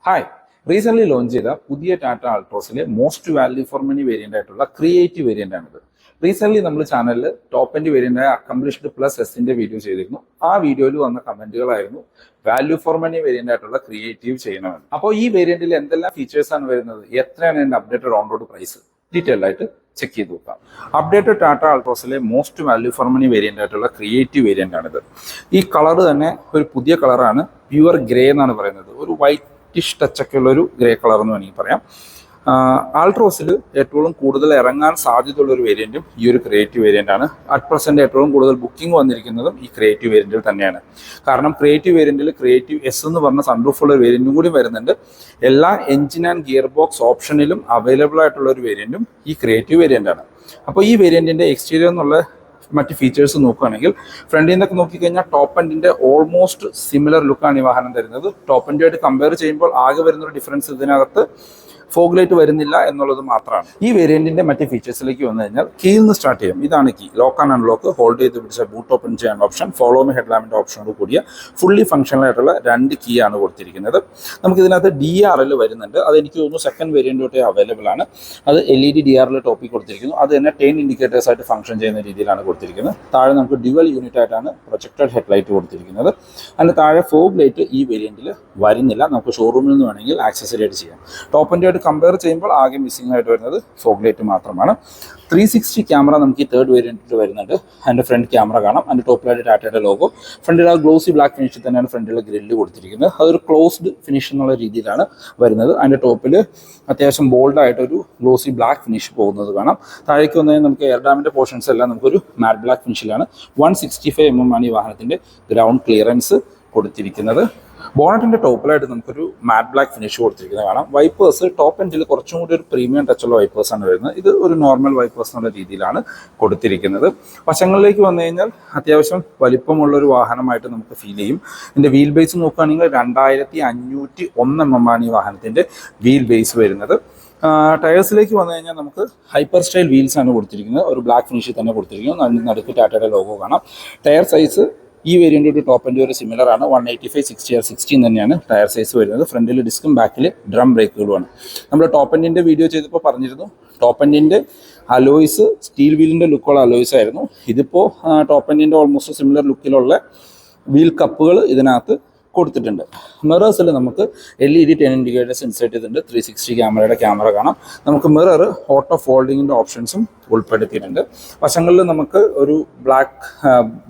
Hi, recent launch ചെയ്ത പുതിയ ടാറ്റ ആൾട്രോസിലെ most value for money variant ആയിട്ടുള്ള ക്രിയേറ്റീവ് വേരിയന്റ് ആണിത്. റീസെന്റ് നമ്മൾ ചാനലിൽ ടോപ്പ് എൻഡ് വേരിയന്റ് ആയ അക്കംപ്ലിഷ്ഡ് പ്ലസ് എസിന്റെ വീഡിയോ ചെയ്തിരുന്നു. ആ വീഡിയോയിൽ വന്ന കമന്റുകളായിരുന്നു വാല്യൂ ഫോർ മണി വേരിയന്റ് ആയിട്ടുള്ള ക്രിയേറ്റീവ് ചെയ്യണമെന്ന്. അപ്പോൾ ഈ വേരിയന്റിൽ എന്തെല്ലാം ഫീച്ചേഴ്സ് ആണ് വരുന്നത്, എത്രയാണ് എൻ്റെ updated on road price, detail ആയിട്ട് ചെക്ക് ചെയ്ത് നോക്കാം. അപ്ഡേറ്റഡ് ടാറ്റ ആൾട്രോസിലെ most value for money variant ആയിട്ടുള്ള ക്രിയേറ്റീവ് വേരിയന്റ് ആണിത്. ഈ കളർ തന്നെ ഒരു പുതിയ കളറാണ്, പ്യുവർ ഗ്രേ എന്നാണ് പറയുന്നത്. ഒരു വൈറ്റ് ടച്ചൊക്കെ ഉള്ളൊരു ഗ്രേ കളർ എന്ന് വേണമെങ്കിൽ പറയാം. ആൾട്രോസിൽ ഏറ്റവും കൂടുതൽ ഇറങ്ങാൻ സാധ്യതയുള്ള ഒരു വേരിയന്റും ഈ ഒരു ക്രിയേറ്റീവ് വേരിയന്റ് ആണ്. അറ്റ് പ്രസന്റ് ഏറ്റവും കൂടുതൽ ബുക്കിംഗ് വന്നിരിക്കുന്നതും ഈ ക്രിയേറ്റീവ് വേരിയന്റിൽ തന്നെയാണ്. കാരണം ക്രിയേറ്റീവ് വേരിയന്റിൽ ക്രിയേറ്റീവ് എസ് എന്ന് പറഞ്ഞ സൺറൂഫ് ഉള്ള ഒരു വേരിയന്റും കൂടി വരുന്നുണ്ട്. എല്ലാ എഞ്ചിൻ ആൻഡ് ഗിയർ ബോക്സ് ഓപ്ഷനിലും അവൈലബിൾ ആയിട്ടുള്ള ഒരു വേരിയന്റും ഈ ക്രിയേറ്റീവ് വേരിയന്റ് ആണ്. അപ്പോൾ ഈ വേരിയന്റിന്റെ എക്സ്റ്റീരിയർ എന്നുള്ള മറ്റ് ഫീച്ചേഴ്സ് നോക്കുകയാണെങ്കിൽ ഫ്രണ്ടിൽ നിന്നൊക്കെ നോക്കിക്കഴിഞ്ഞാൽ ടോപ്പ് എൻഡിന്റെ ഓൾമോസ്റ്റ് സിമിലർ ലുക്കാണ് ഈ വാഹനം തരുന്നത്. ടോപ്പ് എൻഡുമായിട്ട് കമ്പയർ ചെയ്യുമ്പോൾ ആകെ വരുന്നൊരു ഡിഫറൻസ് ഇതിനകത്ത് ഫോഗ് ലൈറ്റ് വരുന്നില്ല എന്നുള്ളത് മാത്രമാണ്. ഈ വേരിയന്റിന്റെ മറ്റ് ഫീച്ചേഴ്സിലേക്ക് വന്നു കഴിഞ്ഞാൽ കീയിൽ നിന്ന് സ്റ്റാർട്ട് ചെയ്യും. ഇതാണ് key. Lock and unlock, hold ചെയ്ത് പിടിച്ച ബൂട്ട് ഓപ്പൺ ചെയ്യാൻ ഓപ്ഷൻ, ഫോളോ മി ഹെഡ് ലാമ്പിന്റെ ഓപ്ഷനോട് കൂടിയ ഫുള്ളി ഫംഗ്ഷണൽ ആയിട്ടുള്ള 2 കീ ആണ് കൊടുത്തിരിക്കുന്നത്. നമുക്ക് ഇതിനകത്ത് DRL വരുന്നുണ്ട്. അത് എനിക്ക് തോന്നുന്നു സെക്കൻഡ് വേരിയന്റ് തൊട്ടേ അവൈലബിൾ ആണ്. അത് LED DRL ടോപ്പിൽ കൊടുത്തിരിക്കുന്നു. അത് തന്നെ 10 ഇൻഡിക്കേറ്റേഴ്സ് ആയിട്ട് ഫംഗ്ഷൻ ചെയ്യുന്ന രീതിയിലാണ് കൊടുത്തിരിക്കുന്നത്. താഴെ നമുക്ക് ഡ്യുവൽ യൂണിറ്റ് ആയിട്ടാണ് പ്രൊജക്റ്റഡ് ഹെഡ്ലൈറ്റ് കൊടുത്തിരിക്കുന്നത്. അതിന് താഴെ ഫോഗ് ലൈറ്റ് ഈ വേരിയന്റിൽ വരുന്നില്ല. നമുക്ക് ഷോറൂമിൽ നിന്ന് വേണമെങ്കിൽ ആക്സസറി ആയിട്ട് ചെയ്യാം. ടോപ്പ് എൻഡുമായിട്ട് കമ്പയർ ചെയ്യുമ്പോൾ ആകെ മിസ്സിംഗ് ആയിട്ട് വരുന്നത് ഫോഗ് ലൈറ്റ് മാത്രമാണ്. 360 ക്യാമറ നമുക്ക് ഈ തേർഡ് വേരിയന്റിൽ വരുന്നുണ്ട്. അതിൻ്റെ ഫ്രണ്ട് ക്യാമറ കാണാം. അതിൻ്റെ ടോപ്പിലായിട്ട് ടാറ്റയുടെ ലോഗോ. ഫ്രണ്ടിൽ ആ ഗ്ലോസി ബ്ലാക്ക് ഫിനിഷിൽ തന്നെയാണ് ഫ്രണ്ടിലെ ഗ്രില്ല് കൊടുത്തിരിക്കുന്നത്. അതൊരു ക്ലോസ്ഡ് ഫിനിഷ് എന്നുള്ള രീതിയിലാണ് വരുന്നത്. അതിൻ്റെ ടോപ്പിൽ അത്യാവശ്യം ബോൾഡായിട്ടൊരു ഗ്ലോസി ബ്ലാക്ക് ഫിനിഷ് പോകുന്നത് കാണാം. താഴേക്ക് വന്നതിന് നമുക്ക് എയർ ഡാമിൻ്റെ പോർഷൻസ് എല്ലാം നമുക്കൊരു മാറ്റ് ബ്ലാക്ക് ഫിനിഷിലാണ്. 165 mm ആണ് ഈ വാഹനത്തിൻ്റെ ഗ്രൗണ്ട് ക്ലിയറൻസ് കൊടുത്തിരിക്കുന്നത്. ബോണറ്റിന്റെ ടോപ്പിലായിട്ട് നമുക്കൊരു മാറ്റ് ബ്ലാക്ക് ഫിനിഷ് കൊടുത്തിരിക്കുന്നത് കാണാം. വൈപ്പേഴ്സ് ടോപ്പ് എൻഡിൽ കുറച്ചും കൂടി ഒരു പ്രീമിയം ടച്ചുള്ള വൈപ്പേഴ്സാണ് വരുന്നത്. ഇത് ഒരു നോർമൽ വൈപ്പേഴ്സ് എന്നുള്ള രീതിയിലാണ് കൊടുത്തിരിക്കുന്നത്. വശങ്ങളിലേക്ക് വന്നു കഴിഞ്ഞാൽ അത്യാവശ്യം വലിപ്പമുള്ളൊരു വാഹനമായിട്ട് നമുക്ക് ഫീൽ ചെയ്യും. ഇതിൻ്റെ വീൽ ബേസ് നോക്കുകയാണെങ്കിൽ 2501 mm ആണ് ഈ വാഹനത്തിൻ്റെ വീൽ ബേസ് വരുന്നത്. ടയേഴ്സിലേക്ക് വന്നു കഴിഞ്ഞാൽ നമുക്ക് ഹൈപ്പർ സ്റ്റൈൽ വീൽസ് ആണ് കൊടുത്തിരിക്കുന്നത്. ഒരു ബ്ലാക്ക് ഫിനിഷിൽ തന്നെ കൊടുത്തിരിക്കുന്നത്. നടുക്ക് ടാറ്റയുടെ ലോഗോ കാണാം. ടയർ സൈസ് ഈ വേരിയൻ്റ് ഒരു ടോപ്പ് എൻഡ് ഒരു സിമിലർ ആണ്. 185/60/16 തന്നെയാണ് ടയർ സൈസ് വരുന്നത്. ഫ്രണ്ടിൽ ഡിസ്കും ബാക്കിൽ ഡ്രം ബ്രേക്കുകളുമാണ്. നമ്മൾ ടോപ്പ് എൻഡിൻ്റെ വീഡിയോ ചെയ്തപ്പോൾ പറഞ്ഞിരുന്നു, ടോപ്പ് എൻഡിൻ്റെ അലോയ്സ് സ്റ്റീൽ വീലിൻ്റെ ലുക്കുള്ള അലോയ്സ് ആയിരുന്നു. ഇതിപ്പോൾ ടോപ്പ് എൻഡിൻ്റെ ഓൾമോസ്റ്റ് സിമിലർ ലുക്കിലുള്ള വീൽ കപ്പുകൾ ഇതിനകത്ത് കൊടുത്തിട്ടുണ്ട്. മിറേഴ്സിൽ നമുക്ക് LED 10 ഇൻഡിക്കേറ്റേഴ്സ് ഇൻസേർട്ട് ചെയ്തിട്ടുണ്ട്. 360 ക്യാമറയുടെ ക്യാമറ കാണാം. നമുക്ക് മിറർ ഓട്ടോ ഫോൾഡിങ്ങിൻ്റെ ഓപ്ഷൻസും ഉൾപ്പെടുത്തിയിട്ടുണ്ട്. വശങ്ങളിൽ നമുക്ക് ഒരു ബ്ലാക്ക്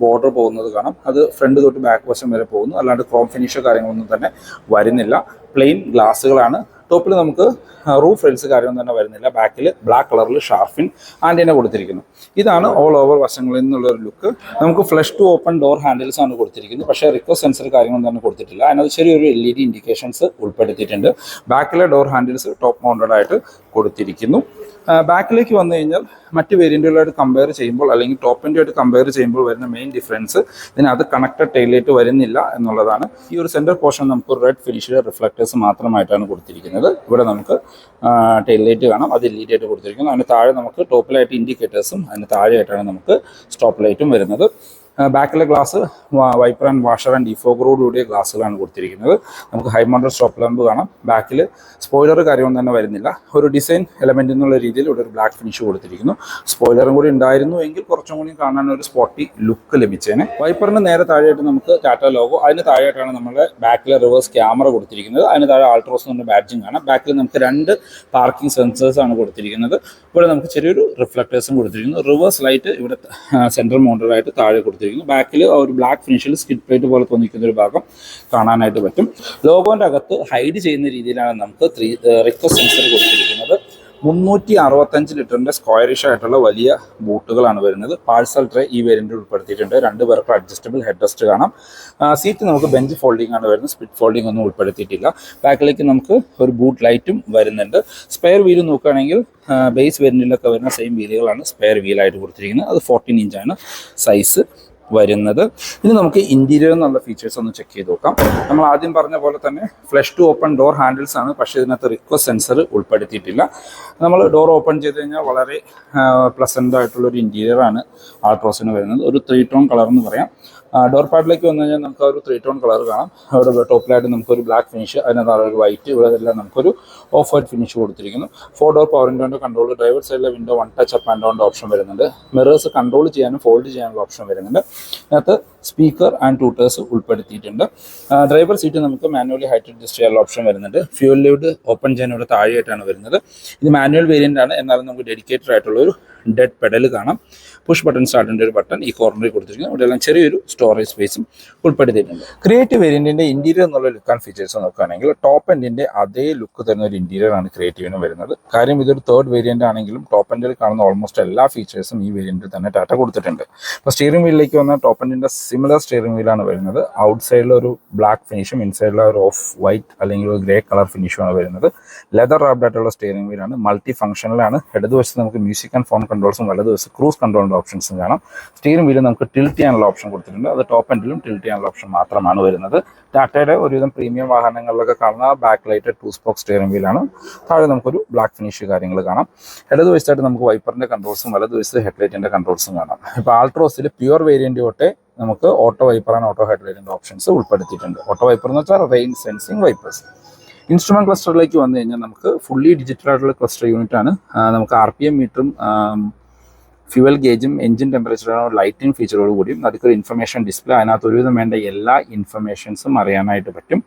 ബോർഡർ പോകുന്നത് കാണാം. അത് ഫ്രണ്ട് തൊട്ട് ബാക്ക് വശം വരെ പോകുന്നു. അല്ലാണ്ട് ക്രോം ഫിനിഷോ കാര്യങ്ങളൊന്നും തന്നെ വരുന്നില്ല. പ്ലെയിൻ ഗ്ലാസ്സുകളാണ്. ടോപ്പിൽ നമുക്ക് റൂഫ് റെയിൽസ് കാര്യമൊന്നും തന്നെ വരുന്നില്ല. ബാക്കിൽ ബ്ലാക്ക് കളറിൽ ഷാർഫിൻ ആൻറ്റിന കൊടുത്തിരിക്കുന്നു. ഇതാണ് ഓൾ ഓവർ വശങ്ങളിൽ നിന്നുള്ളൊരു ലുക്ക്. നമുക്ക് flush to open door handles ആണ് കൊടുത്തിരിക്കുന്നത്. പക്ഷേ റിക്വസ്റ്റ് സെൻസർ കാര്യങ്ങളൊന്നും തന്നെ കൊടുത്തിട്ടില്ല. അതിനകത്ത് ചെറിയൊരു LED ഇൻഡിക്കേഷൻസ് ഉൾപ്പെടുത്തിയിട്ടുണ്ട്. ബാക്കിലെ ഡോർ ഹാൻഡിൽസ് ടോപ്പ് മൗണ്ടഡ് ആയിട്ട് കൊടുത്തിരിക്കുന്നു. ബാക്കിലേക്ക് വന്നു കഴിഞ്ഞാൽ മറ്റ് വേരിയൻറ്റുകളായിട്ട് കമ്പയർ ചെയ്യുമ്പോൾ അല്ലെങ്കിൽ ടോപ്പ് എൻഡുമായിട്ട് കമ്പയർ ചെയ്യുമ്പോൾ വരുന്ന മെയിൻ ഡിഫറൻസ് ഇതിനകത്ത് കണക്റ്റഡ് ടെയിൽ ലൈറ്റ് വരുന്നില്ല എന്നുള്ളതാണ്. ഈ ഒരു സെൻറ്റർ പോർഷൻ നമുക്ക് റെഡ് ഫിനിഷിലെ റിഫ്ലക്റ്റേഴ്സ് മാത്രമായിട്ടാണ് കൊടുത്തിരിക്കുന്നത്. ഇവിടെ നമുക്ക് ടെയിൽ ലൈറ്റ് കാണാം. അത് LED ആയിട്ട് കൊടുത്തിരിക്കുന്നു. അതിന് താഴെ നമുക്ക് ടോപ്പിലായിട്ട് ഇൻഡിക്കേറ്റേഴ്സും അതിന് താഴെയായിട്ടാണ് നമുക്ക് സ്റ്റോപ്പ് ലൈറ്റും വരുന്നത്. ബാക്കിലെ glass wiper and washer and ഡിഫോഗറോടുകൂടിയ ഗ്ലാസ്സുകളാണ് കൊടുത്തിരിക്കുന്നത്. നമുക്ക് ഹൈ മൗണ്ടഡ് സ്റ്റോപ്പ് ലാമ്പ് കാണാം. ബാക്കിൽ സ്പോയിലർ കാര്യമൊന്നും തന്നെ വരുന്നില്ല. ഒരു ഡിസൈൻ എലമെൻ്റ് എന്നുള്ള രീതിയിൽ ഇവിടെ ഒരു ബ്ലാക്ക് ഫിനിഷ് കൊടുത്തിരിക്കുന്നു. സ്പോയിലറും കൂടി ഉണ്ടായിരുന്നു എങ്കിൽ കുറച്ചും കൂടി കാണാൻ ഒരു സ്പോട്ടി ലുക്ക് ലഭിച്ചേനെ. വൈപ്പറിന് നേരെ താഴെയായിട്ട് നമുക്ക് ടാറ്റ ലോഗോ, അതിന് താഴെയായിട്ടാണ് നമ്മുടെ ബാക്കിലെ റിവേഴ്സ് ക്യാമറ കൊടുത്തിരിക്കുന്നത്. അതിന് താഴെ ആൾട്രോസ് എന്ന ബാഡ്ജിങ് കാണാം. ബാക്കിൽ നമുക്ക് 2 പാർക്കിംഗ് സെൻസേഴ്സ് ആണ് കൊടുത്തിരിക്കുന്നത്. ഇവിടെ നമുക്ക് ചെറിയൊരു റിഫ്ലക്റ്റേഴ്സും കൊടുത്തിരിക്കുന്നു. റിവേഴ്സ് ലൈറ്റ് ഇവിടെ സെൻട്രൽ മൗണ്ടഡായിട്ട് താഴെ കൊടുത്തിരിക്കുന്നു. ബാക്കിൽ ഒരു ബ്ലാക്ക് ഫിനിഷിൽ സ്കിഡ് പ്ലേറ്റ് പോലെ തോന്നിക്കുന്ന ഒരു ഭാഗം കാണാനായിട്ട് പറ്റും. ലോഗോന്റെ അകത്ത് ഹൈഡ് ചെയ്യുന്ന രീതിയിലാണ് നമുക്ക് റിക്വസ്റ്റ് സെൻസർ കൊടുത്തിരിക്കുന്നത്. 365 ലിറ്ററിൻ്റെ സ്ക്വയറിഷ് ആയിട്ടുള്ള വലിയ ബൂട്ടുകളാണ് വരുന്നത്. പാഴ്സൽ ട്രേ ഈ വേരിയൻറ്റിൽ ഉൾപ്പെടുത്തിയിട്ടുണ്ട്. 2 പേർക്ക് അഡ്ജസ്റ്റബിൾ ഹെഡ് റെസ്റ്റ് കാണാം. സീറ്റ് നമുക്ക് ബെഞ്ച് ഫോൾഡിംഗ് ആണ് വരുന്നത്. സ്പിറ്റ് ഫോൾഡിംഗ് ഒന്നും ഉൾപ്പെടുത്തിയിട്ടില്ല. ബാക്കിലേക്ക് നമുക്ക് ഒരു ബൂട്ട് ലൈറ്റും വരുന്നുണ്ട്. സ്പെയർ വീല് നോക്കുകയാണെങ്കിൽ ബേസ് വേരിയൻറ്റിലൊക്കെ വരുന്ന സെയിം വീലുകളാണ് സ്പെയർ വീലായിട്ട് കൊടുത്തിരിക്കുന്നത്. അത് 14 ഇഞ്ചാണ് സൈസ് വരുന്നത്. ഇനി നമുക്ക് ഇന്റീരിയർ എന്നുള്ള ഫീച്ചേഴ്സ് ഒന്ന് ചെക്ക് ചെയ്ത് നോക്കാം. നമ്മൾ ആദ്യം പറഞ്ഞ പോലെ തന്നെ flush to open door handles ആണ്. പക്ഷേ ഇതിനകത്ത് റിക്വസ്റ്റ് സെൻസർ ഉൾപ്പെടുത്തിയിട്ടില്ല. നമ്മൾ ഡോർ ഓപ്പൺ ചെയ്ത് കഴിഞ്ഞാൽ വളരെ പ്ലസൻ്റ് ആയിട്ടുള്ളൊരു ഇൻറ്റീരിയറാണ് ആൾട്രോസിന് വരുന്നത്. ഒരു 3 ടോൺ കളർ എന്ന് പറയാം. ഡോർ പാഡിലേക്ക് വന്നു കഴിഞ്ഞാൽ നമുക്ക് ഒരു 3-ടോൺ കളർ കാണാം. അവിടെ ടോപ്പിലായിട്ട് നമുക്കൊരു ബ്ലാക്ക് ഫിനിഷ്, അതിനകത്ത് ഒരു വൈറ്റ്, ഇവിടെ എല്ലാം നമുക്കൊരു ഓഫ് വൈറ്റ് ഫിനിഷ് കൊടുത്തിരിക്കുന്നു. 4-ഡോർ പവർ വിൻഡോൻ്റെ കൺട്രോൾ, ഡ്രൈവർ സൈഡിലെ വിൻഡോ 1 ടച്ച് അപ്പ് ആൻഡ് ഡൗണിൻ്റെ ഓപ്ഷൻ വരുന്നുണ്ട്. മിറേഴ്സ് കൺട്രോൾ ചെയ്യാനും ഫോൾഡ് ചെയ്യാനുള്ള ഓപ്ഷൻ വരുന്നുണ്ട്. അതിനകത്ത് സ്പീക്കർ ആൻഡ് ട്യൂട്ടേഴ്സ് ഉൾപ്പെടുത്തിയിട്ടുണ്ട്. ഡ്രൈവർ സീറ്റ് നമുക്ക് മാനുവലി ഹൈറ്റ് അഡ്ജസ്റ്റ് ചെയ്യാനുള്ള ഓപ്ഷൻ വരുന്നുണ്ട്. ഫ്യൂൽ ലിഡ് ഓപ്പൺ ചെയ്യാനുള്ള താഴെയായിട്ടാണ് വരുന്നത്. ഇത് മാനുവൽ വേരിയൻ്റ് ആണ്, എന്നാലും നമുക്ക് ഡെഡിക്കേറ്റഡ് ആയിട്ടുള്ള ഒരു ഡെഡ് പെഡൽ കാണാം. പുഷ് ബട്ടൺ സ്റ്റാർട്ടിൻ്റെ ഒരു ബട്ടൺ ഈ കോർണറിൽ കൊടുത്തിരിക്കുന്നു. ഇവിടെ എല്ലാം ചെറിയൊരു സ്റ്റോറേജ് സ്പേസും ഉൾപ്പെടുത്തിയിട്ടുണ്ട്. ക്രിയേറ്റീവ് വേരിയൻറ്റിൻ്റെ ഇൻറ്റീരിയർ എന്നുള്ള ലുക്ക് ആൻഡ് ഫീച്ചേഴ്സ് നോക്കുകയാണെങ്കിൽ ടോപ്പ് എൻഡിൻ്റെ അതേ ലുക്ക് തരുന്ന ഒരു ഇൻറ്റീരിയർ ആണ് ക്രിയേറ്റീവിന് വരുന്നത്. കാര്യം ഇതൊരു തേർഡ് വേരിയൻ്റ് ആണെങ്കിലും ടോപ്പ് എൻഡിൽ കാണുന്ന ഓൾമോസ്റ്റ് എല്ലാ ഫീച്ചേഴ്സും ഈ വേരിയൻറ്റിൽ തന്നെ ടാറ്റ കൊടുത്തിട്ടുണ്ട്. ഇപ്പോൾ സ്റ്റിയറിംഗ് വീലിലേക്ക് വന്ന ടോപ്പ് എൻഡിൻ്റെ സിമിലർ സ്റ്റിയറിംഗ് വീലാണ് വരുന്നത്. ഔട്ട് സൈഡിൽ ഒരു ബ്ലാക്ക് ഫിനിഷും ഇൻസൈഡിൽ ഒരു ഓഫ് വൈറ്റ് അല്ലെങ്കിൽ ഒരു ഗ്രേ കളർ ഫിനിഷുമാണ് വരുന്നത്. ലെതർ റാപ്ഡ് ആയിട്ടുള്ള സ്റ്റിയറിംഗ് വീലാണ്. മൾട്ടി ഫംഗ്ഷനിലാണ്. ഇടതുവശത്ത് നമുക്ക് മ്യൂസിക് ആൻഡ് ഫോൺ കൺട്രോൾസും വലതുവശത്ത് ക്രൂസ് കൺട്രോളിൻ്റെ ഓപ്ഷൻസും കാണാം. സ്റ്റിയറിംഗ് വീല് നമുക്ക് ടിൽറ്റ് ചെയ്യാനുള്ള ഓപ്ഷൻ കൊടുത്തിട്ടുണ്ട്. അത് ടോപ്പ് എൻഡിലും ടിൽറ്റ് ചെയ്യാനുള്ള ഓപ്ഷൻ മാത്രമാണ് വരുന്നത്. ടാറ്റയുടെ ഒരുവിധം പ്രീമിയം വാഹനങ്ങളിലൊക്കെ കാണുന്ന ബാക്ക് ലൈറ്റ് 2-സ്പോക്ക് സ്റ്റിയറിംഗ് വീലാണ്. താഴെ നമുക്കൊരു ബ്ലാക്ക് ഫിനിഷ് കാര്യങ്ങൾ കാണാം. ഇടതുവശത്തായിട്ട് നമുക്ക് വൈപ്പറിൻ്റെ കൺട്രോൾസും വലതുവശത്ത് ഹെഡ്ലൈറ്റിൻ്റെ കൺട്രോൾസും കാണാം. ഇപ്പോൾ ആൾട്രോസിൽ പ്യുവർ വേരിയൻ്റ് തൊട്ടേ നമുക്ക് ഓട്ടോ വൈപ്പർ ആൻഡ് ഓട്ടോ ഹെഡ്ലൈറ്റിൻ്റെ ഓപ്ഷൻസ് ഉൾപ്പെടുത്തിയിട്ടുണ്ട്. ഓട്ടോ വൈപ്പർ എന്ന് വെച്ചാൽ റെയിൻ സെൻസിങ് വൈപ്പേഴ്സ്. ഇൻസ്ട്രുമെന്റ് ക്ലസ്റ്ററിലേക്ക് വന്നു കഴിഞ്ഞാൽ നമുക്ക് ഫുള്ളി ഡിജിറ്റൽ ആയിട്ടുള്ള ക്ലസ്റ്റർ യൂണിറ്റ് ആണ്. നമുക്ക് RPM മീറ്ററും ഫ്യൂവൽ ഗേജും എഞ്ചിൻ ടെമ്പറേച്ചറും ലൈറ്റിംഗ് ഫീച്ചറോട് കൂടിയും അതൊക്കെ ഇൻഫർമേഷൻ ഡിസ്പ്ലേ, അതിനകത്ത് ഒരുവിധം വേണ്ട എല്ലാ ഇൻഫർമേഷൻസും അറിയാനായിട്ട് പറ്റും.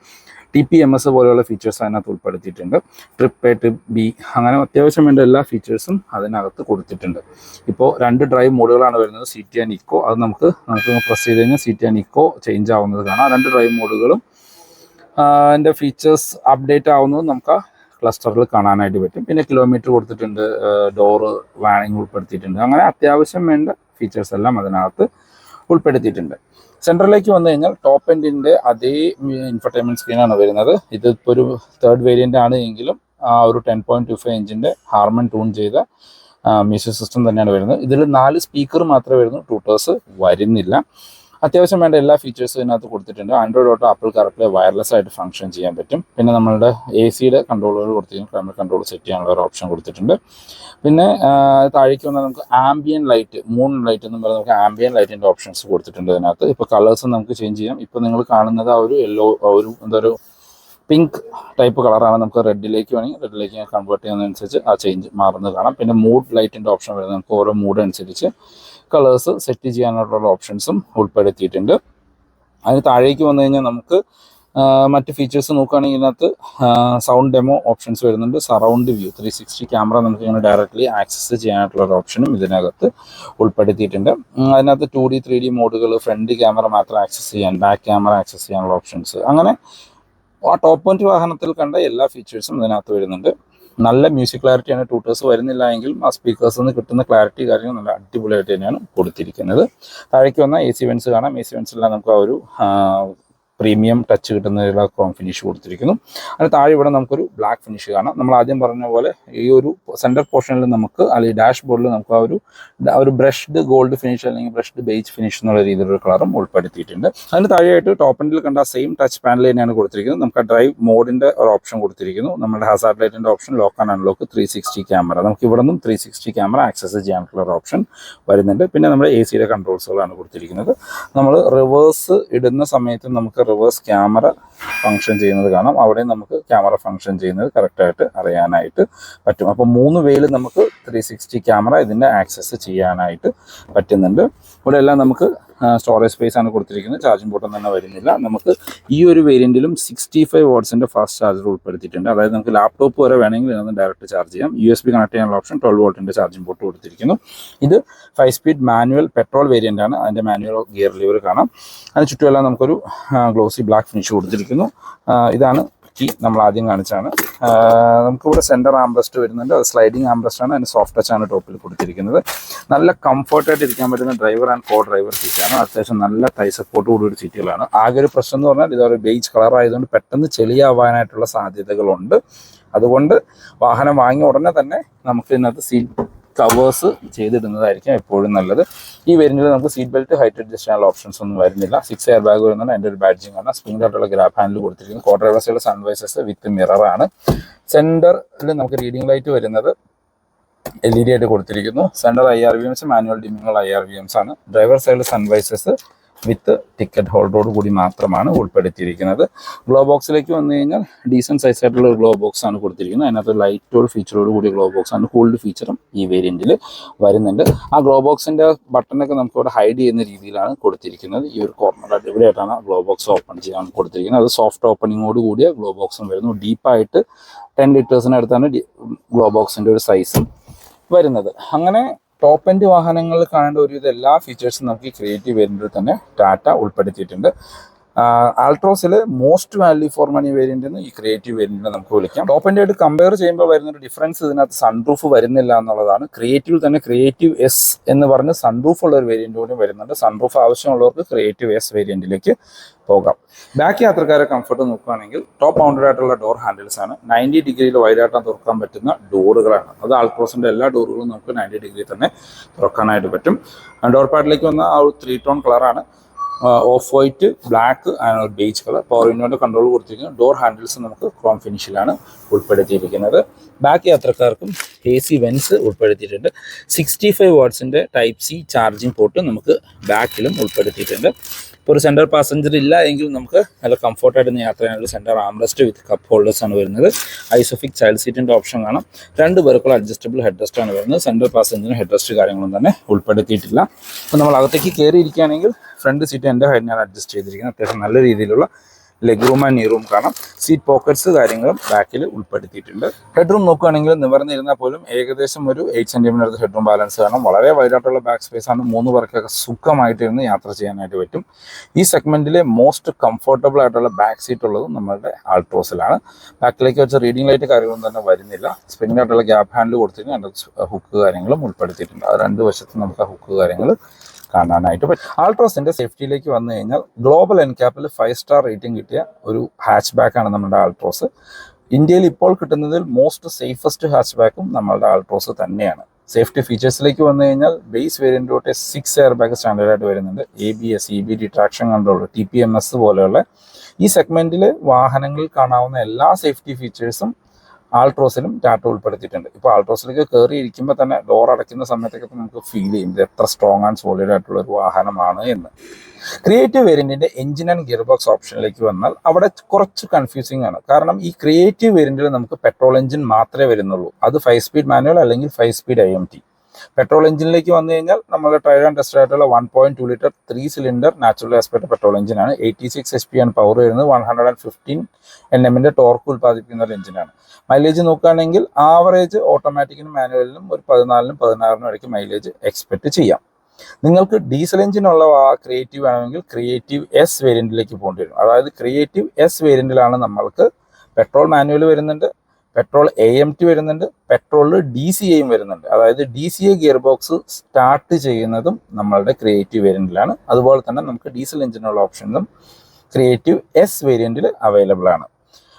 TPMS പോലെയുള്ള ഫീച്ചേഴ്സ് അതിനകത്ത് ഉൾപ്പെടുത്തിയിട്ടുണ്ട്. ട്രിപ്പ് A, ട്രിപ്പ് B, അങ്ങനെ അത്യാവശ്യം വേണ്ട എല്ലാ ഫീച്ചേഴ്സും അതിനകത്ത് കൊടുത്തിട്ടുണ്ട്. ഇപ്പോൾ 2 ഡ്രൈവ് മോഡുകളാണ് വരുന്നത്, CT ആൻഡ് ഇക്കോ. അത് നമുക്ക് പ്രസ് ചെയ്ത് കഴിഞ്ഞാൽ CT ആൻഡ് ഇക്കോ ചേഞ്ച് ആവുന്നത് കാണാം. 2 ഡ്രൈവ് മോഡുകളും അതിൻ്റെ ഫീച്ചേഴ്സ് അപ്ഡേറ്റ് ആവുന്നത് നമുക്ക് ആ ക്ലസ്റ്ററിൽ കാണാനായിട്ട് പറ്റും. പിന്നെ കിലോമീറ്റർ കൊടുത്തിട്ടുണ്ട്, ഡോറ് വാണിംഗ് ഉൾപ്പെടുത്തിയിട്ടുണ്ട്. അങ്ങനെ അത്യാവശ്യം വേണ്ട ഫീച്ചേഴ്സ് എല്ലാം അതിനകത്ത് ഉൾപ്പെടുത്തിയിട്ടുണ്ട്. സെൻട്രലിലേക്ക് വന്നു കഴിഞ്ഞാൽ ടോപ്പ് എൻഡിൻ്റെ അതേ ഇൻഫർടൈൻമെൻറ്റ് സ്ക്രീനാണ് വരുന്നത്. ഇതിപ്പോൾ ഒരു തേർഡ് വേരിയൻ്റ് ആണ് എങ്കിലും ആ ഒരു 10.25 ഇഞ്ചിൻ്റെ ഹാർമൺ ട്യൂൺ ചെയ്ത മ്യൂസിക് സിസ്റ്റം തന്നെയാണ് വരുന്നത്. ഇതിൽ 4 സ്പീക്കർ മാത്രമേ വരുന്നു, ട്യൂട്ടേഴ്സ് വരുന്നില്ല. അത്യാവശ്യം വേണ്ട എല്ലാ ഫീച്ചേഴ്സും ഇതിനകത്ത് കൊടുത്തിട്ടുണ്ട്. Android auto, apple CarPlay wireless ആയിട്ട് ഫംഗ്ഷൻ ചെയ്യാൻ പറ്റും. പിന്നെ നമ്മളുടെ AC-യുടെ കൺട്രോളുകൾ കൊടുത്തിട്ടുണ്ട്, ക്ലൈമറ്റ് കൺട്രോൾ സെറ്റ് ചെയ്യാനുള്ള ഒരു ഓപ്ഷൻ കൊടുത്തിട്ടുണ്ട്. പിന്നെ താഴേക്ക് വന്നാൽ നമുക്ക് ആംബിയൻ ലൈറ്റ്, മൂൺ ലൈറ്റ് എന്നും പറഞ്ഞാൽ നമുക്ക് ആംബിയൻ ലൈറ്റിൻ്റെ ഓപ്ഷൻസ് കൊടുത്തിട്ടുണ്ട് ഇതിനകത്ത്. ഇപ്പോൾ കളേഴ്സ് നമുക്ക് ചേഞ്ച് ചെയ്യാം. ഇപ്പോൾ നിങ്ങൾ കാണുന്നത് ആ ഒരു യെല്ലോ, ഒരു എന്തൊരു പിങ്ക് ടൈപ്പ് കളറാണ്. നമുക്ക് റെഡിലേക്ക് വേണമെങ്കിൽ റെഡിലേക്ക് കൺവേർട്ട് ചെയ്യുന്നതനുസരിച്ച് ആ ചേഞ്ച് മാറുന്നത് കാണാം. പിന്നെ മൂഡ് ലൈറ്റിൻ്റെ ഓപ്ഷൻ വരുന്നത് നമുക്ക് ഓരോ മൂഡ് അനുസരിച്ച് കളേഴ്സ് സെറ്റ് ചെയ്യാനുള്ള ഓപ്ഷൻസും ഉൾപ്പെടുത്തിയിട്ടുണ്ട്. അതിന് താഴേക്ക് വന്നു കഴിഞ്ഞാൽ നമുക്ക് മറ്റ് ഫീച്ചേഴ്സ് നോക്കുകയാണെങ്കിൽ ഇതിനകത്ത് സൗണ്ട് ഡെമോ ഓപ്ഷൻസ് വരുന്നുണ്ട്. സറൗണ്ട് വ്യൂ 360 ക്യാമറ നമുക്ക് ഇങ്ങനെ ഡയറക്റ്റ്ലി ആക്സസ് ചെയ്യാനായിട്ടുള്ള ഒരു ഓപ്ഷനും ഇതിനകത്ത് ഉൾപ്പെടുത്തിയിട്ടുണ്ട്. അതിനകത്ത് 2D 3D മോഡുകൾ, ഫ്രണ്ട് ക്യാമറ മാത്രം ആക്സസ് ചെയ്യാൻ, ബാക്ക് ക്യാമറ ആക്സസ് ചെയ്യാനുള്ള ഓപ്ഷൻസ്, അങ്ങനെ ആ ടോപ്പ് എൻഡ് വാഹനത്തിൽ കണ്ട എല്ലാ ഫീച്ചേഴ്സും ഇതിനകത്ത് വരുന്നുണ്ട്. നല്ല മ്യൂസിക് ക്ലാരിറ്റിയാണ്. ട്യൂട്ടേഴ്സ് വരുന്നില്ല എങ്കിലും ആ സ്പീക്കേഴ്സിൽ നിന്ന് കിട്ടുന്ന ക്ലാരിറ്റി കാര്യങ്ങൾ നല്ല അടിപൊളിയായിട്ട് തന്നെയാണ് കൊടുത്തിരിക്കുന്നത്. താഴേക്ക് വന്നാൽ AC വെൻസ് കാണാം. AC വെൻസിലെല്ലാം നമുക്ക് ആ ഒരു പ്രീമിയം ടച്ച് കിട്ടുന്നതിലുള്ള ക്രോം ഫിനിഷ് കൊടുത്തിരിക്കുന്നു. അതിന് താഴെ ഇവിടെ നമുക്കൊരു ബ്ലാക്ക് ഫിനിഷ് കാണാം. നമ്മൾ ആദ്യം പറഞ്ഞ പോലെ ഈ ഒരു സെൻറ്റർ പോർഷനിൽ നമുക്ക് അല്ലെങ്കിൽ ഡാഷ് ബോർഡിൽ നമുക്ക് ആ ഒരു ബ്രഷ്ഡ് ഗോൾഡ് ഫിനിഷ് അല്ലെങ്കിൽ ബ്രഷ്ഡ് ബേജ് ഫിനിഷ് എന്നുള്ള രീതിയിലൊരു കളറും ഉൾപ്പെടുത്തിയിട്ടുണ്ട്. അതിന് താഴെയായിട്ട് ടോപ്പ് എൻഡിൽ കണ്ട സെയിം ടച്ച് പാനൽ തന്നെയാണ് കൊടുത്തിരിക്കുന്നത്. നമുക്ക് ഡ്രൈവ് മോഡിൻ്റെ ഒരു ഓപ്ഷൻ കൊടുത്തിരിക്കുന്നു. നമ്മുടെ ഹസാർഡ് ലൈറ്റിൻ്റെ option, lock and unlock, 360 camera, നമുക്ക് ഇവിടെ നിന്നും 360 ക്യാമറ ആക്സസ് ചെയ്യാനുള്ള ഒരു ഓപ്ഷൻ വരുന്നുണ്ട്. പിന്നെ നമ്മുടെ AC-യുടെ കൺട്രോൾസുകളാണ് കൊടുത്തിരിക്കുന്നത്. നമ്മൾ റിവേഴ്സ് ഇടുന്ന സമയത്ത് നമുക്ക് റിവേഴ്സ് ക്യാമറ ഫംഗ്ഷൻ ചെയ്യുന്നത് കാണാം. അവിടെ നമുക്ക് ക്യാമറ ഫംഗ്ഷൻ ചെയ്യുന്നത് കറക്റ്റായിട്ട് അറിയാനായിട്ട് പറ്റും. അപ്പോൾ 3 വേയിൽ നമുക്ക് 360 ക്യാമറ ഇതിൻ്റെ ആക്സസ് ചെയ്യാനായിട്ട് പറ്റുന്നുണ്ട്. ഇവിടെ എല്ലാം നമുക്ക് സ്റ്റോറേജ് സ്പേസ് ആണ് കൊടുത്തിരിക്കുന്നത്. ചാർജിംഗ് പോർട്ടൊന്നും തന്നെ വരുന്നില്ല. നമുക്ക് ഈ ഒരു വേരിയൻറ്റിലും 65 വാട്ട്സിൻ്റെ ഫാസ്റ്റ് ചാർജർ ഉൾപ്പെടുത്തിയിട്ടുണ്ട്. അതായത് നമുക്ക് ലാപ്ടോപ്പ് വരെ വേണമെങ്കിൽ ഇതിനൊന്ന് ഡയറക്റ്റ് ചാർജ് ചെയ്യാം. USB കണക്ട് ചെയ്യാനുള്ള ഓപ്ഷൻ 12 വോൾട്ടിൻ്റെ ചാർജിംഗ് പോർട്ട് കൊടുത്തിരിക്കുന്നു. ഇത് 5 സ്പീഡ് മാനുവൽ പെട്രോൾ വേരിയൻ്റ് ആണ്. അതിൻ്റെ മാനുവൽ ഗിയർ ലിവർ കാണാം. അതിന് ചുറ്റുമെല്ലാം നമുക്കൊരു ഗ്ലോസി ബ്ലാക്ക് ഫിനിഷ് കൊടുത്തിരിക്കുന്നു. ഇതാണ് കീ നമ്മൾ ആദ്യം കാണിച്ചാണ്. നമുക്കിവിടെ സെൻറ്റർ ആംബ്രസ്റ്റ് വരുന്നുണ്ട്. അത് സ്ലൈഡിങ് ആംബ്രസ്റ്റ് ആണ്. അതിന് സോഫ്റ്റ് ടച്ച് ആണ് ടോപ്പിൽ കൊടുത്തിരിക്കുന്നത്. നല്ല കംഫർട്ടായിട്ട് ഇരിക്കാൻ പറ്റുന്ന ഡ്രൈവർ ആൻഡ് കോ ഡ്രൈവർ സീറ്റാണ്. അത്യാവശ്യം നല്ല ടൈ സപ്പോർട്ട് കൂടിയൊരു സീറ്റുകളാണ്. ആകെ ഒരു പ്രശ്നം എന്ന് പറഞ്ഞാൽ ഇതൊരു ബേജ് കളർ ആയതുകൊണ്ട് പെട്ടെന്ന് ചെളിയാവാനായിട്ടുള്ള സാധ്യതകളുണ്ട്. അതുകൊണ്ട് വാഹനം വാങ്ങിയ ഉടനെ തന്നെ നമുക്ക് ഇതിനകത്ത് സീറ്റ് കവേഴ്സ് ചെയ്തിടുന്നതായിരിക്കും എപ്പോഴും നല്ലത്. ഈ വേരിയന്റിൽ നമുക്ക് സീറ്റ് ബെൽറ്റ് ഹൈറ്റ് അഡ്ജസ്റ്റ് ചെയ്യാനുള്ള ഓപ്ഷൻസ് ഒന്നും വരുന്നില്ല. 6 എയർ ബാഗ് വരുന്നുണ്ട്. എൻ്റെ ഒരു ബാഡ്ജിങ് ആണ്. സ്പ്രിംഗ് ആയിട്ടുള്ള ഗ്രാബ് ഹാൻഡിൽ കൊടുത്തിരിക്കുന്നു. കോ ഡ്രൈവേഴ്സുള്ള സൺവൈസസ് വിത്ത് മിററാണ്. സെൻറ്ററിൽ നമുക്ക് റീഡിംഗ് ലൈറ്റ് വരുന്നത് LED ആയിട്ട് കൊടുത്തിരിക്കുന്നു. സെൻറ്റർ IRVMs, മാനുവൽ ഡിമ്മിങ്ങുള്ള IRVMs ആണ്. ഡ്രൈവർ സൈഡിൽ സൺവൈസസ് വിത്ത് ടിക്കറ്റ് ഹോൾഡറോട് കൂടി മാത്രമാണ് ഉൾപ്പെടുത്തിയിരിക്കുന്നത്. ഗ്ലോ ബോക്സിലേക്ക് വന്നു കഴിഞ്ഞാൽ ഡീസൻറ്റ് സൈസ് ആയിട്ടുള്ള ഒരു ഗ്ലോ ബോക്സ് ആണ് കൊടുത്തിരിക്കുന്നത്. അതിനകത്ത് ലൈറ്റോട് ഫീച്ചറോട് കൂടിയ ഗ്ലോ ബോക്സ് ആണ്. കൂൾഡ് ഫീച്ചറും ഈ വേരിയൻറ്റിൽ വരുന്നുണ്ട്. ആ ഗ്ലോ ബോക്സിൻ്റെ ബട്ടണൊക്കെ നമുക്ക് ഇവിടെ ഹൈഡ് ചെയ്യുന്ന രീതിയിലാണ് കൊടുത്തിരിക്കുന്നത്. ഈ ഒരു കോർണർ അടിപൊളിയായിട്ടാണ് ഗ്ലോ ബോക്സ് ഓപ്പൺ ചെയ്യാൻ കൊടുത്തിരിക്കുന്നത്. അത് സോഫ്റ്റ് ഓപ്പണിങ്ങോട് കൂടിയ ഗ്ലോ ബോക്സും വരുന്നു. ഡീപ്പായിട്ട് 10 ലിറ്റേഴ്സിനടുത്താണ് ഗ്ലോ ബോക്സിൻ്റെ ഒരു സൈസും വരുന്നത്. അങ്ങനെ ടോപ്പ് എൻഡ് വാഹനങ്ങളിൽ കാണേണ്ട ഒരുവിധ എല്ലാ ഫീച്ചേഴ്സും നമുക്ക് ഈ ക്രിയേറ്റീവ് വേരിയൻറ്റിൽ തന്നെ ടാറ്റ ഉൾപ്പെടുത്തിയിട്ടുണ്ട്. ആൾട്രോസിൽ most value for money variant എന്ന് ഈ ക്രിയേറ്റീവ് വേരിയൻറ്റിനെ നമുക്ക് വിളിക്കാം. ടോപ്പ് എൻഡ് ആയിട്ട് കമ്പയർ ചെയ്യുമ്പോൾ വരുന്നൊരു ഡിഫറൻസ് ഇതിനകത്ത് സൺറൂഫ് വരുന്നില്ല എന്നുള്ളതാണ്. ക്രിയേറ്റീവ് തന്നെ ക്രിയേറ്റീവ് എസ് എന്ന് പറഞ്ഞ് സൺറൂഫ് ഉള്ള ഒരു വേരിയൻ്റ് കൂടി വരുന്നുണ്ട്. സൺറൂഫ് ആവശ്യമുള്ളവർക്ക് ക്രിയേറ്റീവ് എസ് വേരിയൻറ്റിലേക്ക് പോകാം. ബാക്ക് യാത്രക്കാരെ കംഫർട്ട് നോക്കുകയാണെങ്കിൽ ടോപ്പ് മൗണ്ടഡ് ആയിട്ടുള്ള ഡോർ ഹാൻഡിൽസ് ആണ്. 90 ഡിഗ്രിയിൽ വൈഡായിട്ട് തുറക്കാൻ പറ്റുന്ന ഡോറുകളാണ്. അത് ആൾട്രോസിൻ്റെ എല്ലാ ഡോറുകളും നമുക്ക് 90 ഡിഗ്രി തന്നെ തുറക്കാനായിട്ട് പറ്റും. ഡോർ പാഡിലേക്ക് വന്ന ആ ഒരു 3 ടോൺ കളറാണ്. ഓഫ് വൈറ്റ്, ബ്ലാക്ക് ആൻഡ് ഒരു ബേജ് കളർ. പവർ വിൻഡോൻ്റെ കൺട്രോൾ കൊടുത്തിരിക്കുന്നത്. ഡോർ ഹാൻഡിൽസ് നമുക്ക് ക്രോം ഫിനിഷിലാണ് ഉൾപ്പെടുത്തിയിരിക്കുന്നത്. ബാക്ക് യാത്രക്കാർക്കും AC വെൻസ് ഉൾപ്പെടുത്തിയിട്ടുണ്ട്. 65 വാട്ട്സിൻ്റെ ടൈപ്പ് C ചാർജിങ് പോർട്ട് നമുക്ക് ബാക്കിലും ഉൾപ്പെടുത്തിയിട്ടുണ്ട്. ഇപ്പോൾ ഒരു സെൻറ്റർ പാസഞ്ചർ ഇല്ല എങ്കിൽ നമുക്ക് നല്ല കംഫർട്ടായിട്ട് യാത്ര ചെയ്യാനുള്ള സെൻറ്റർ ആംറസ്റ്റ് വിത്ത് കപ്പ് ഹോൾഡേഴ്സ് ആണ് വരുന്നത്. ഐസോഫിക് ചൈൽഡ് സീറ്റിൻ്റെ ഓപ്ഷൻ കാണാം. 2 പേർക്കുള്ള അഡ്ജസ്റ്റബിൾ ഹെഡ് റെസ്റ്റ് ആണ് വരുന്നത്. സെൻറ്റർ പാസഞ്ചറിന് ഹെഡ് റെസ്റ്റ് കാര്യങ്ങളൊന്നും തന്നെ ഉൾപ്പെടുത്തിയിട്ടില്ല. അപ്പോൾ നമ്മൾ അകത്തേക്ക് കയറിയിരിക്കുകയാണെങ്കിൽ ഫ്രണ്ട് സീറ്റ് എൻ്റെ ഹൈഡിനാണ് അഡ്ജസ്റ്റ് ചെയ്തിരിക്കുന്നത്. അത്യാവശ്യം നല്ല രീതിയിലുള്ള ലെഗ് റൂം ആൻഡ് നീ റൂം കാണാം. സീറ്റ് പോക്കറ്റ്സ് കാര്യങ്ങളും ബാക്കിൽ ഉൾപ്പെടുത്തിയിട്ടുണ്ട്. ഹെഡ് റൂം നോക്കുകയാണെങ്കിൽ നിവർന്നിരുന്നാൽ പോലും ഏകദേശം ഒരു 8 സെൻറ്റിമീറ്റർ ഹെഡ് റൂം ബാലൻസ് കാണാം. വളരെ വൈഡായിട്ടുള്ള ബാക്ക് സ്പേസ് ആണ്. 3 പേർക്കൊക്കെ സുഖമായിട്ടിരുന്ന് യാത്ര ചെയ്യാനായിട്ട് പറ്റും. ഈ സെഗ്മെൻറ്റിലെ മോസ്റ്റ് കംഫർട്ടബിൾ ആയിട്ടുള്ള ബാക്ക് സീറ്റ് ഉള്ളതും നമ്മളുടെ ആൾട്രോസിലാണ്. ബാക്കിലേക്ക് വെച്ച റീഡിംഗ് ലൈറ്റ് കാര്യങ്ങളൊന്നും തന്നെ വരുന്നില്ല. സ്പ്രിംഗ് ആയിട്ടുള്ള ഗ്യാപ്പ് ഹാൻഡിൽ കൊടുത്തിട്ട് ഹുക്ക് കാര്യങ്ങളും ഉൾപ്പെടുത്തിയിട്ടുണ്ട്. അത് 2 വശത്തും നമുക്ക് ആ ഹുക്ക് കാര്യങ്ങൾ കാണാനായിട്ട് പറ്റും. ആൾട്രോസിൻ്റെ സേഫ്റ്റിയിലേക്ക് വന്നു കഴിഞ്ഞാൽ ഗ്ലോബൽ എൻക്യാപ്പിൽ 5 സ്റ്റാർ റേറ്റിംഗ് കിട്ടിയ ഒരു ഹാച്ച് ബാക്കാണ് നമ്മുടെ ആൾട്രോസ്. ഇന്ത്യയിൽ ഇപ്പോൾ കിട്ടുന്നതിൽ മോസ്റ്റ് സേഫസ്റ്റ് ഹാച്ച് ബാക്കും നമ്മളുടെ ആൾട്രോസ് തന്നെയാണ്. സേഫ്റ്റി ഫീച്ചേഴ്സിലേക്ക് വന്നു കഴിഞ്ഞാൽ ബേസ് വേരിയൻ്റ് തൊട്ട് 6 എയർ ബാഗ് സ്റ്റാൻഡേർഡായിട്ട് വരുന്നുണ്ട്. ABS, EBD, traction control, TPMS പോലെയുള്ള ഈ സെഗ്മെൻറ്റിൽ വാഹനങ്ങളിൽ കാണാവുന്ന എല്ലാ സേഫ്റ്റി ഫീച്ചേഴ്സും ആൾട്രോസിലും ടാറ്റ ഉൾപ്പെടുത്തിയിട്ടുണ്ട്. ഇപ്പോൾ ആൾട്രോസിലേക്ക് കയറി ഇരിക്കുമ്പോൾ തന്നെ ഡോർ അടയ്ക്കുന്ന സമയത്തൊക്കെ നമുക്ക് ഫീൽ ചെയ്യും ഇത് എത്ര സ്ട്രോങ് ആൻഡ് സോളിഡ് ആയിട്ടുള്ള ഒരു വാഹനമാണ് എന്ന്. ക്രിയേറ്റീവ് വേരിയൻറ്റിൻ്റെ എഞ്ചിൻ ആൻഡ് ഗിയർ ബോക്സ് ഓപ്ഷനിലേക്ക് വന്നാൽ അവിടെ കുറച്ച് കൺഫ്യൂസിങ് ആണ്. കാരണം ഈ ക്രിയേറ്റീവ് വേരിയൻറ്റിൽ നമുക്ക് പെട്രോൾ എഞ്ചിൻ മാത്രമേ വരുന്നുള്ളൂ. അത് 5 സ്പീഡ് മാനുവൽ അല്ലെങ്കിൽ 5 സ്പീഡ് IMT. പെട്രോൾ എഞ്ചിനിലേക്ക് വന്നു കഴിഞ്ഞാൽ നമ്മുടെ ട്രയൽ ആൻഡ് ടെസ്റ്റ് ആയിട്ടുള്ള 1.2 litre 3 cylinder natural aspect petrol എഞ്ചിനാണ്. 86 HP ആണ് പവർ വരുന്നത്. 115 Nm ടോർക്ക് ഉൽപ്പാദിപ്പിക്കുന്ന ഒരു എഞ്ചിനാണ്. മൈലേജ് നോക്കുകയാണെങ്കിൽ ആവറേജ് ഓട്ടോമാറ്റിക്കിനും മാനുവലിനും ഒരു 14-നും 16-നും ഇടയ്ക്ക് മൈലേജ് എക്സ്പെക്ട് ചെയ്യാം. നിങ്ങൾക്ക് ഡീസൽ എഞ്ചിനുള്ള ക്രിയേറ്റീവ് വേണമെങ്കിൽ ക്രിയേറ്റീവ് എസ് വേരിയൻറ്റിലേക്ക് പോകേണ്ടി വരും. അതായത് ക്രിയേറ്റീവ് എസ് വേരിയൻറ്റിലാണ് നമ്മൾക്ക് പെട്രോൾ മാനുവൽ വരുന്നുണ്ട്, പെട്രോൾ AMT വരുന്നുണ്ട്, പെട്രോളിൽ DCAയും വരുന്നുണ്ട്. അതായത് DCA ഗിയർ ബോക്സ് സ്റ്റാർട്ട് ചെയ്യുന്നതും നമ്മളുടെ ക്രിയേറ്റീവ് വേരിയൻറ്റിലാണ്. അതുപോലെ തന്നെ നമുക്ക് ഡീസൽ എഞ്ചിനുള്ള ഓപ്ഷനും ക്രിയേറ്റീവ് എസ് വേരിയൻറ്റിൽ അവൈലബിൾ ആണ്.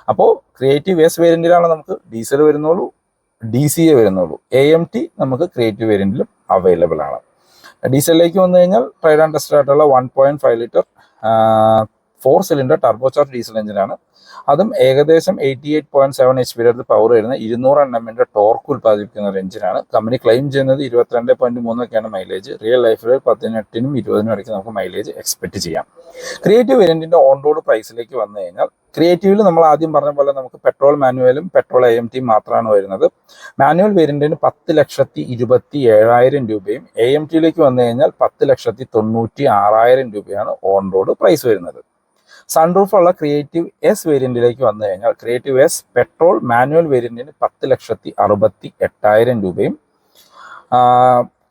അപ്പോൾ ക്രിയേറ്റീവ് എസ് വേരിയൻറ്റിലാണ് നമുക്ക് ഡീസൽ വരുന്നുള്ളൂ, DCA വരുന്നുള്ളൂ. AMT നമുക്ക് ക്രിയേറ്റീവ് വേരിയൻറ്റിലും അവൈലബിൾ ആണ്. ഡീസലിലേക്ക് വന്നു കഴിഞ്ഞാൽ ട്രയൽ ആൻഡ് ടെസ്റ്റ് ആയിട്ടുള്ള 1.5 litre 4 cylinder turbo charge diesel എഞ്ചിനാണ്. അതും ഏകദേശം 88.7 HP അടുത്ത് പവർ വരുന്ന 200 Nm ടോർക്ക് ഉൽപ്പാദിപ്പിക്കുന്ന ഒരു എഞ്ചിനാണ്. കമ്പനി ക്ലെയിം ചെയ്യുന്നത് 22.3 ഒക്കെയാണ് മൈലേജ്. റിയൽ ലൈഫിൽ 18-നും 20-നും ഇടയ്ക്ക് നമുക്ക് മൈലേജ് എക്സ്പെക്ട് ചെയ്യാം. ക്രിയേറ്റീവ് വേരിയൻറ്റിൻ്റെ ഓൺ റോഡ് പ്രൈസിലേക്ക് വന്നു കഴിഞ്ഞാൽ ക്രിയേറ്റീവിൽ നമ്മൾ ആദ്യം പറഞ്ഞ പോലെ നമുക്ക് പെട്രോൾ മാനുവലും പെട്രോൾ AMT മാത്രമാണ് വരുന്നത്. മാനുവൽ വേരിയൻറ്റിന് 10,27,000 രൂപയും AMTയിലേക്ക് വന്നു കഴിഞ്ഞാൽ 10,96,000 രൂപയാണ് ഓൺ റോഡ് പ്രൈസ് വരുന്നത്. സൺറൂഫ് ഉള്ള ക്രിയേറ്റീവ് എസ് വേരിയൻറ്റിലേക്ക് വന്നു കഴിഞ്ഞാൽ ക്രിയേറ്റീവ് എസ് പെട്രോൾ മാനുവൽ വേരിയൻറ്റിന് 10,68,000 രൂപയും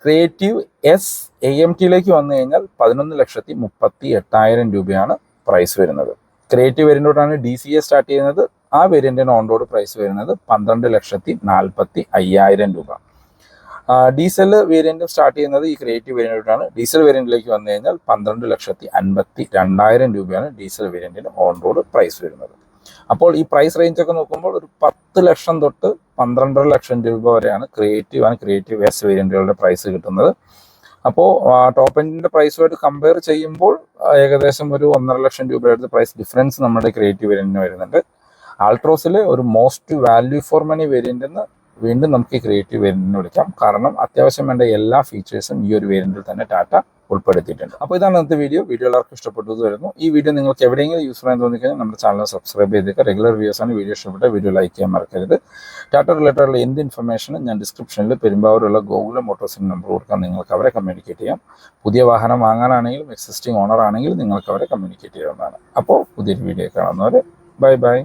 ക്രിയേറ്റീവ് എസ് AMTയിലേക്ക് വന്നു കഴിഞ്ഞാൽ 11,38,000 രൂപയാണ് പ്രൈസ് വരുന്നത്. ക്രിയേറ്റീവ് വേരിയൻറ്റോട്ടാണ് DCA സ്റ്റാർട്ട് ചെയ്യുന്നത്. ആ വേരിയൻറ്റിന് ഓൺ റോഡ് പ്രൈസ് വരുന്നത് 12,45,000 രൂപ. ഡീസൽ വേരിയൻറ്റ് സ്റ്റാർട്ട് ചെയ്യുന്നത് ഈ ക്രിയേറ്റീവ് വേരിയൻറ്റാണ്. ഡീസൽ വേരിയൻറ്റിലേക്ക് വന്നു കഴിഞ്ഞാൽ 12,52,000 രൂപയാണ് ഡീസൽ വേരിയൻറ്റിന് ഓൺ റോഡ് പ്രൈസ് വരുന്നത്. അപ്പോൾ ഈ പ്രൈസ് റേഞ്ചൊക്കെ നോക്കുമ്പോൾ ഒരു 10 ലക്ഷം തൊട്ട് 12.5 ലക്ഷം രൂപ വരെയാണ് ക്രിയേറ്റീവ് എസ് വേരിയൻറ്റുകളുടെ പ്രൈസ് കിട്ടുന്നത്. അപ്പോൾ ടോപ്പ് എൻഡിൻ്റെ പ്രൈസുമായിട്ട് കമ്പയർ ചെയ്യുമ്പോൾ ഏകദേശം ഒരു 1.5 ലക്ഷം രൂപയുടെ പ്രൈസ് ഡിഫറൻസ് നമ്മുടെ ക്രിയേറ്റീവ് വേരിയൻറ്റിന് വരുന്നുണ്ട്. ആൾട്രോസിൽ ഒരു most value for money variant എന്ന് വീണ്ടും നമുക്ക് ഈ ക്രിയേറ്റീവ് വേരിയന്റിനെ വിളിക്കാം. കാരണം അത്യാവശ്യം വേണ്ട എല്ലാ ഫീച്ചേഴ്സും ഈ ഒരു വേരിയന്റിൽ തന്നെ ടാറ്റ ഉൾപ്പെടുത്തിയിട്ടുണ്ട്. അപ്പോൾ ഇതാണ് ഇന്നത്തെ വീഡിയോ എല്ലാവർക്കും ഇഷ്ടപ്പെട്ടു വരുന്നു. ഈ വീഡിയോ നിങ്ങൾക്ക് എവിടെയെങ്കിലും യൂസ്ഫുൾ ആയി തോന്നിക്കഴിഞ്ഞാൽ നമ്മുടെ ചാനൽ സബ്സ്ക്രൈബ് ചെയ്തേക്കുക. റെഗുലർ വ്യൂസ് ആണ്. വീഡിയോ ഇഷ്ടപ്പെട്ട വീഡിയോ ലൈക്ക് ചെയ്യാൻ മറക്കരുത്. ടാറ്റ റിലേറ്റഡുള്ള എന്ത് ഇൻഫർമേഷനും ഞാൻ ഡിസ്ക്രിപ്ഷനിൽ പെരുമ്പാവൂരുള്ള ഗോകുലം മോട്ടോഴ്സിന് നമ്പർ കൊടുക്കാൻ നിങ്ങൾക്ക് അവരെ കമ്മ്യൂണിക്കേറ്റ് ചെയ്യാം. പുതിയ വാഹനം വാങ്ങാനാണെങ്കിലും എക്സിസ്റ്റിംഗ് ഓണർ ആണെങ്കിലും നിങ്ങൾക്ക് അവരെ കമ്മ്യൂണിക്കേറ്റ് ചെയ്യാവുന്നതാണ്. അപ്പോൾ പുതിയൊരു വീഡിയോ കാണുന്നവരെ ബൈ ബൈ.